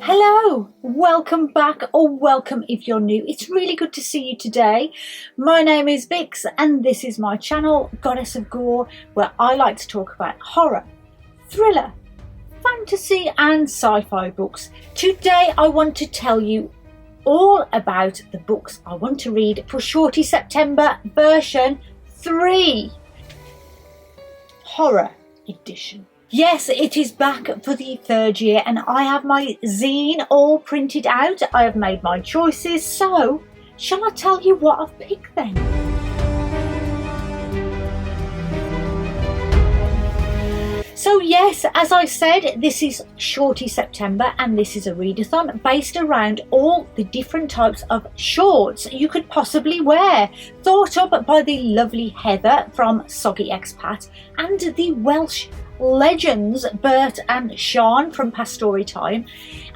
Hello, welcome back, or welcome if you're new. It's really good to see you today. My name is Vix and this is my channel, Goddess of Gore, where I like to talk about horror, thriller, fantasy and sci-fi books. Today I want to tell you all about the books I want to read for Shorty September version 3, Horror Edition. Yes, it is back for the third year and I have my zine all printed out. I have made my choices, so shall I tell you what I've picked then? So yes, as I said, this is Shorty September and this is a readathon based around all the different types of shorts you could possibly wear, thought up by the lovely Heather from Soggy Expat and the Welsh legends Bert and Sean from Past Story Time,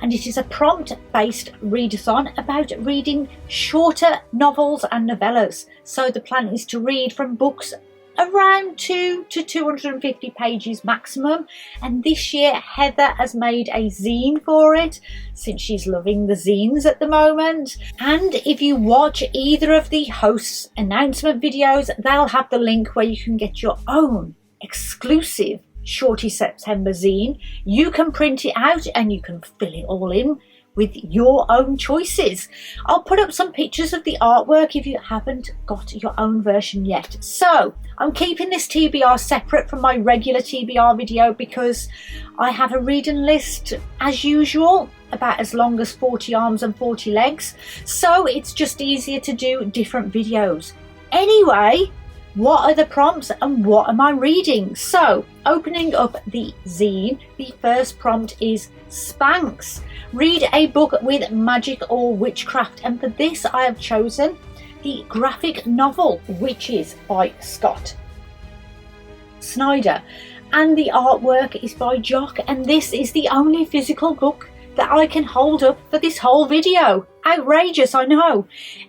and it is a prompt based readathon about reading shorter novels and novellas. So the plan is to read from books around 2 to 250 pages maximum, and this year Heather has made a zine for it since she's loving the zines at the moment. And if you watch either of the hosts' announcement videos, they'll have the link where you can get your own exclusive Shorty September zine. You can print it out and you can fill it all in with your own choices. I'll put up some pictures of the artwork if you haven't got your own version yet. So I'm keeping this TBR separate from my regular TBR video because I have a reading list as usual, about as long as 40 arms and 40 legs, so it's just easier to do different videos. Anyway, what are the prompts and what am I reading? So, opening up the zine, the first prompt is Spanx. Read a book with magic or witchcraft, and for this I have chosen the graphic novel Witches by Scott Snyder, and the artwork is by Jock, and this is the only physical book that I can hold up for this whole video. Outrageous, I know.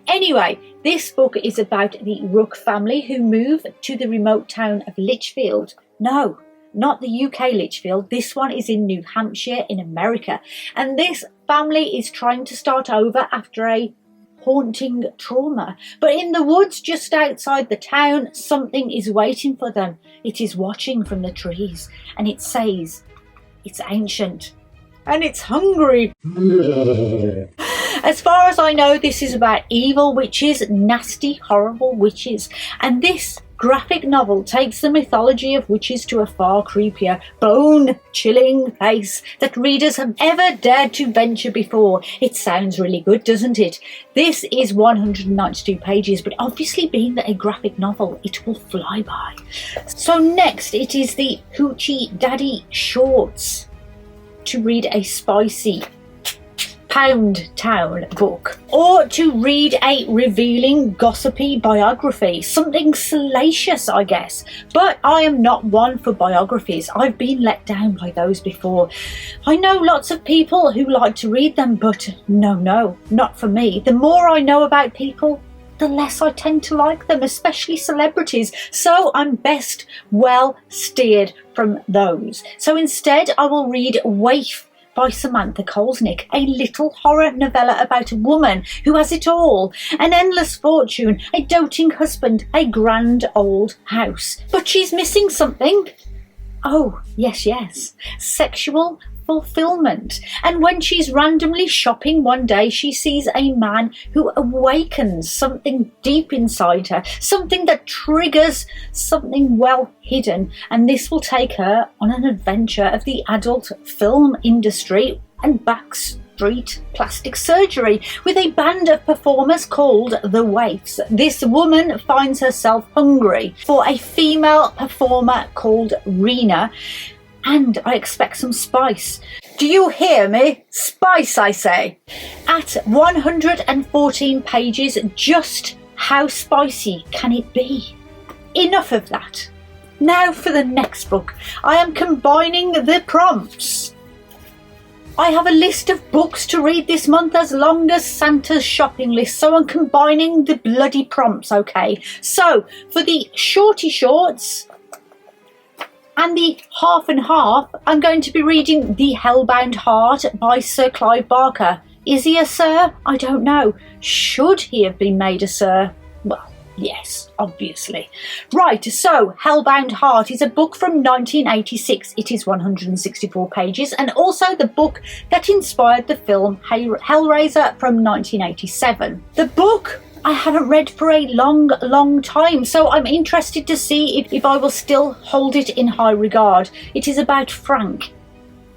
Anyway, this book is about the Rook family who move to the remote town of Litchfield. No, not the UK Litchfield. This one is in New Hampshire in America. And this family is trying to start over after a haunting trauma. But in the woods just outside the town, something is waiting for them. It is watching from the trees and it says it's ancient and it's hungry. As far as I know, this is about evil witches, nasty, horrible witches. And this graphic novel takes the mythology of witches to a far creepier, bone-chilling place that readers have ever dared to venture before. It sounds really good, doesn't it? This is 192 pages, but obviously being a graphic novel, it will fly by. So next, it is the Hoochie Daddy Shorts. To read a spicy Pound Town book, or to read a revealing gossipy biography, something salacious I guess, but I am not one for biographies. I've been let down by those before. I know lots of people who like to read them, but no, not for me. The more I know about people, the less I tend to like them, especially celebrities, so I'm best well steered from those. So instead I will read Waif by Samantha Kolesnik, a little horror novella about a woman who has it all: an endless fortune, a doting husband, a grand old house. But she's missing something. Oh, yes, sexual fulfillment. And when she's randomly shopping one day, she sees a man who awakens something deep inside her, something that triggers something well hidden, and this will take her on an adventure of the adult film industry and backstreet plastic surgery with a band of performers called the Waifs. This woman finds herself hungry for a female performer called Rena, and I expect some spice. Do you hear me? Spice, I say. At 114 pages, just how spicy can it be? Enough of that. Now for the next book. I am combining the prompts. I have a list of books to read this month as long as Santa's shopping list, so I'm combining the bloody prompts, okay? So, for the Shorty Shorts, And the half and half, I'm going to be reading The Hellbound Heart by Sir Clive Barker. Is he a sir? I don't know. Should he have been made a sir? Well, yes, obviously. Right, so Hellbound Heart is a book from 1986. It is 164 pages, and also the book that inspired the film Hellraiser from 1987. The book I haven't read for a long time, so I'm interested to see if I will still hold it in high regard. It is about Frank.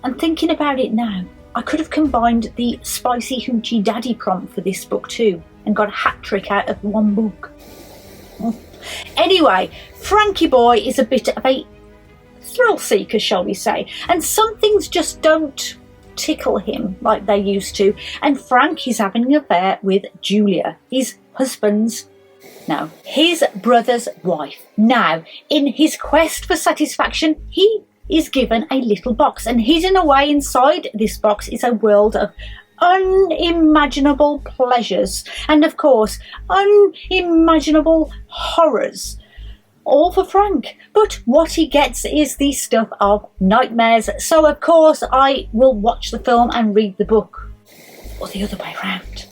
I'm thinking about it now. I could have combined the Spicy Hoochie Daddy prompt for this book too and got a hat trick out of one book. Anyway, Frankie Boy is a bit of a thrill seeker, shall we say, and some things just don't tickle him like they used to, and Frank is having an affair with Julia, his brother's wife. Now, in his quest for satisfaction, he is given a little box, and hidden away inside this box is a world of unimaginable pleasures and, of course, unimaginable horrors. All for Frank, but what he gets is the stuff of nightmares. So of course I will watch the film and read the book, or the other way around.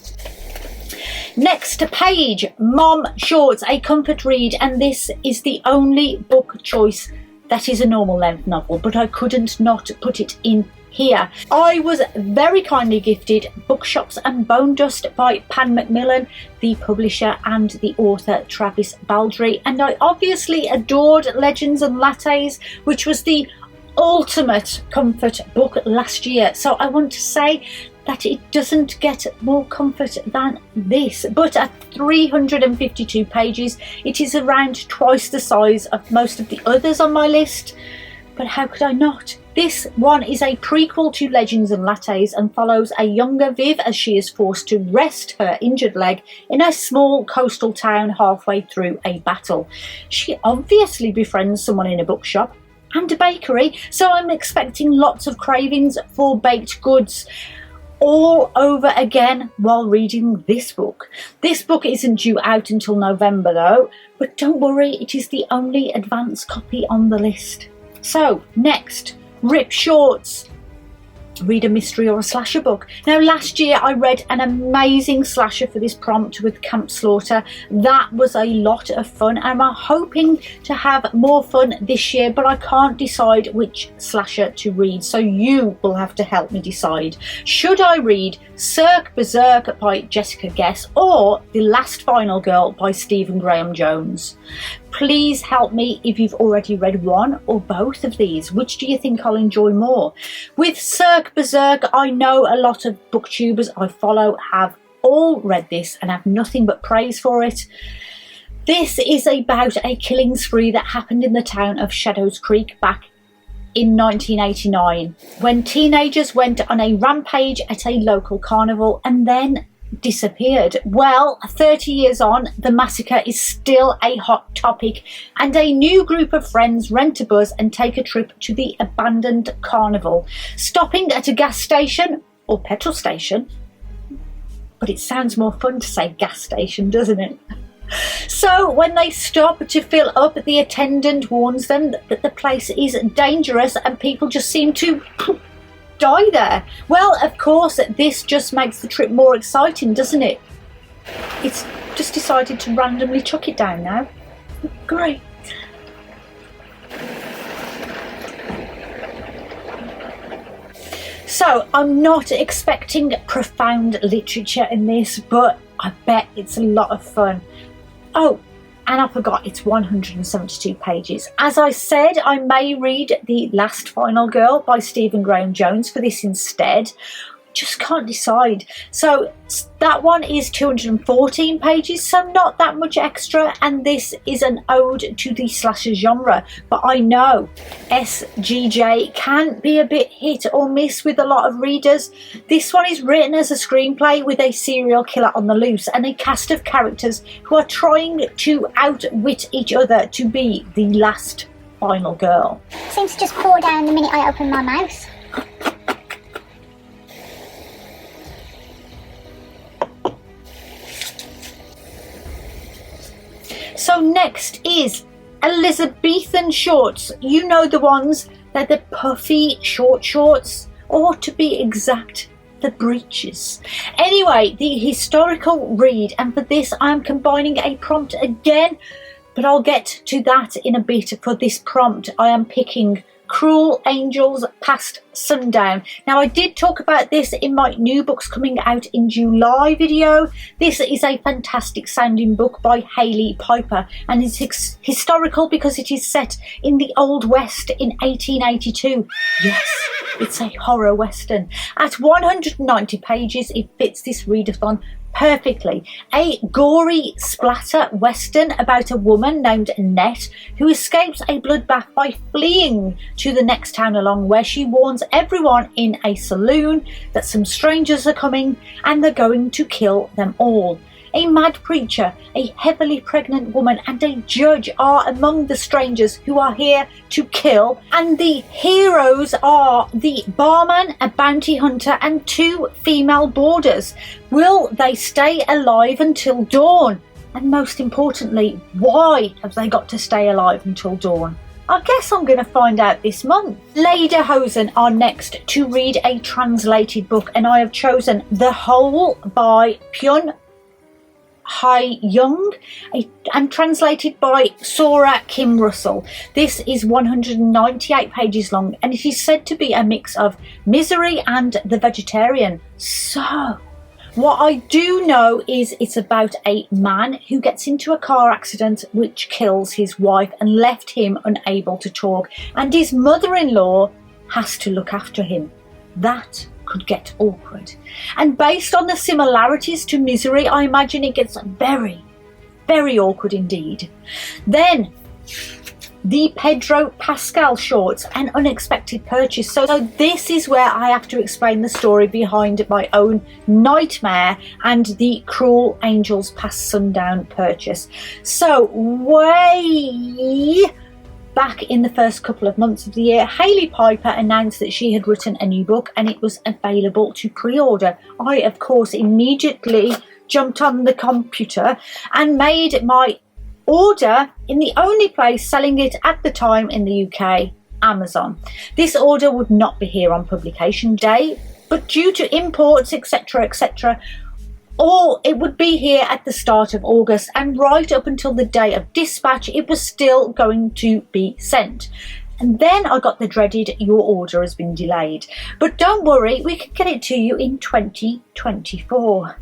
Next page, Mom Shorts, a comfort read, and this is the only book choice that is a normal length novel, but I couldn't not put it in here. I was very kindly gifted Bookshops and Bone Dust by Pan Macmillan, the publisher and the author Travis Baldry, and I obviously adored Legends and Lattes, which was the ultimate comfort book last year, so I want to say that it doesn't get more comfort than this, but at 352 pages it is around twice the size of most of the others on my list. But how could I not? This one is a prequel to Legends and Lattes and follows a younger Viv as she is forced to rest her injured leg in a small coastal town halfway through a battle. She obviously befriends someone in a bookshop and a bakery, so I'm expecting lots of cravings for baked goods all over again while reading this book. This book isn't due out until November though, but don't worry, it is the only advance copy on the list. So next, Rip Shorts. Read a mystery or a slasher book. Now last year I read an amazing slasher for this prompt with Camp Slaughter. That was a lot of fun, and I'm hoping to have more fun this year, but I can't decide which slasher to read, so you will have to help me decide. Should I read Cirque Berserk by Jessica Guess or The Last Final Girl by Stephen Graham Jones? Please help me if you've already read one or both of these. Which do you think I'll enjoy more? With Cirque Berserk, I know a lot of booktubers I follow have all read this and have nothing but praise for it. This is about a killing spree that happened in the town of Shadows Creek back in 1989 when teenagers went on a rampage at a local carnival and then disappeared. Well, 30 years on, the massacre is still a hot topic, and a new group of friends rent a bus and take a trip to the abandoned carnival, stopping at a gas station or petrol station. But it sounds more fun to say gas station, doesn't it? So when they stop to fill up, the attendant warns them that the place is dangerous and people just seem to die there. Well, of course, this just makes the trip more exciting, doesn't it? It's just decided to randomly chuck it down now. Great. So I'm not expecting profound literature in this, but I bet it's a lot of fun. Oh, and I forgot, it's 172 pages. As I said, I may read The Last Final Girl by Stephen Graham Jones for this instead. Just can't decide. So that one is 214 pages, so not that much extra, and this is an ode to the slasher genre. But I know SGJ can be a bit hit or miss with a lot of readers. This one is written as a screenplay with a serial killer on the loose and a cast of characters who are trying to outwit each other to be the last final girl. Seems to just pour down the minute I open my mouth. So next is Elizabethan shorts. You know the ones, they're the puffy short shorts, or to be exact, the breeches. Anyway, the historical read, and for this I am combining a prompt again, but I'll get to that in a bit. For this prompt I am picking Cruel Angels Past Sundown. Now, I did talk about this in my new books coming out in July video. This is a fantastic sounding book by Hailey Piper, and it's historical because it is set in the Old West in 1882. Yes, it's a horror western. At 190 pages, it fits this readathon perfectly. A gory splatter western about a woman named Annette who escapes a bloodbath by fleeing to the next town along, where she warns everyone in a saloon that some strangers are coming and they're going to kill them all. A mad preacher, a heavily pregnant woman, and a judge are among the strangers who are here to kill, and the heroes are the barman, a bounty hunter, and 2 female boarders. Will they stay alive until dawn? And most importantly, why have they got to stay alive until dawn? I guess I'm going to find out this month. Lederhosen are next to read a translated book, and I have chosen The Hole by Pyun Hai Young and translated by Sora Kim Russell. This is 198 pages long, and it is said to be a mix of Misery and The Vegetarian. So, what I do know is it's about a man who gets into a car accident which kills his wife and left him unable to talk, and his mother-in-law has to look after him. That could get awkward. And based on the similarities to Misery, I imagine it gets very, very awkward indeed. Then, the Pedro Pascal shorts, An Unexpected Purchase. So this is where I have to explain the story behind my own nightmare and the Cruel Angels Past Sundown purchase. So, way back in the first couple of months of the year, Hailey Piper announced that she had written a new book and it was available to pre-order. I, of course, immediately jumped on the computer and made my order in the only place selling it at the time in the UK, Amazon. This order would not be here on publication day, but due to imports, etc., etc., or it would be here at the start of August, and right up until the day of dispatch it was still going to be sent. And then I got the dreaded "your order has been delayed, but don't worry, we can get it to you in 2024.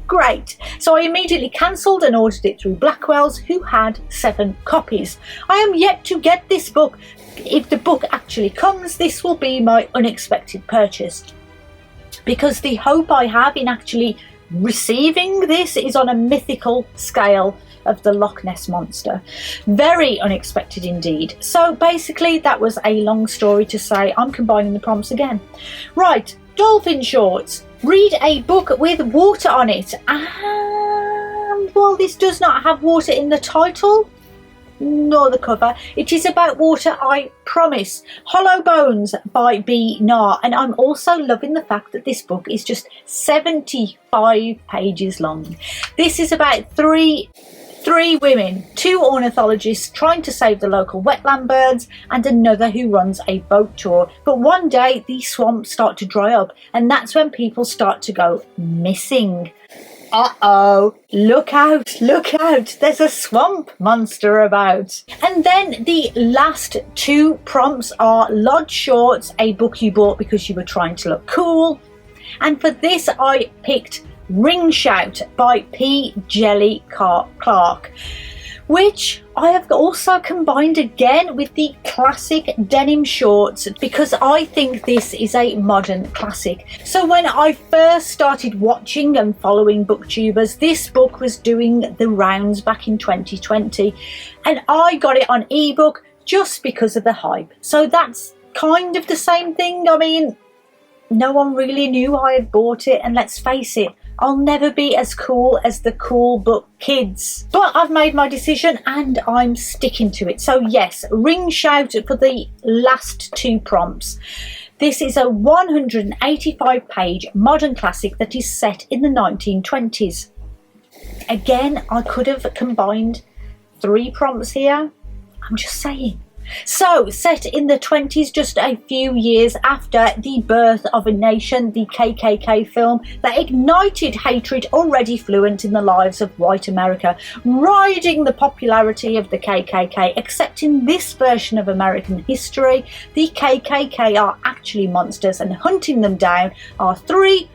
Great. So I immediately cancelled and ordered it through Blackwell's, who had 7 copies. I am yet to get this book. If the book actually comes, this will be my unexpected purchase, because the hope I have in actually receiving this is on a mythical scale of the Loch Ness Monster. Very unexpected indeed. So basically that was a long story to say I'm combining the prompts again. Right, dolphin shorts. Read a book with water on it. And while this does not have water in the title nor the cover, it is about water, I promise. Hollow Bones by B. Nar, and I'm also loving the fact that this book is just 75 pages long. This is about three women, 2 ornithologists trying to save the local wetland birds, and another who runs a boat tour. But one day these swamps start to dry up, and that's when people start to go missing. Uh-oh, look out, there's a swamp monster about. And then the last 2 prompts are Lodge Shorts, a book you bought because you were trying to look cool. And for this I picked Ring Shout by P. Jelly Clark, which I have also combined again with the classic denim shorts because I think this is a modern classic. So when I first started watching and following booktubers, this book was doing the rounds back in 2020, and I got it on ebook just because of the hype. So that's kind of the same thing. I mean, no one really knew I had bought it, and let's face it, I'll never be as cool as the cool book kids. But I've made my decision and I'm sticking to it. So yes, Ring Shout for the last 2 prompts. This is a 185 page modern classic that is set in the 1920s. Again, I could have combined 3 prompts here, I'm just saying. So, set in the 20s, just a few years after the birth of a nation, the KKK film that ignited hatred already fluent in the lives of white America, riding the popularity of the KKK, except in this version of American history, the KKK are actually monsters, and hunting them down are 3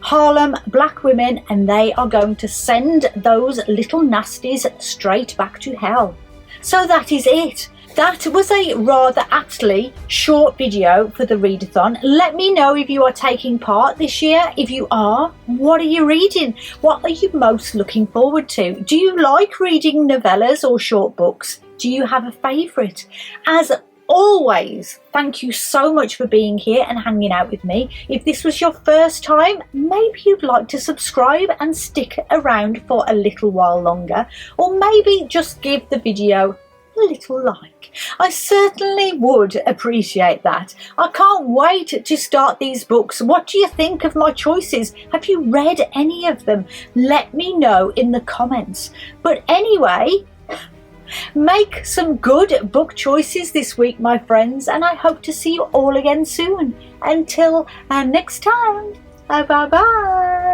Harlem black women, and they are going to send those little nasties straight back to hell. So that is it. That was a rather aptly short video for the readathon. Let me know if you are taking part this year. If you are, what are you reading? What are you most looking forward to? Do you like reading novellas or short books? Do you have a favourite? As always, thank you so much for being here and hanging out with me. If this was your first time, maybe you'd like to subscribe and stick around for a little while longer, or maybe just give the video a little like. I certainly would appreciate that. I can't wait to start these books. What do you think of my choices? Have you read any of them? Let me know in the comments. But anyway, make some good book choices this week, my friends, and I hope to see you all again soon. Until next time, bye bye.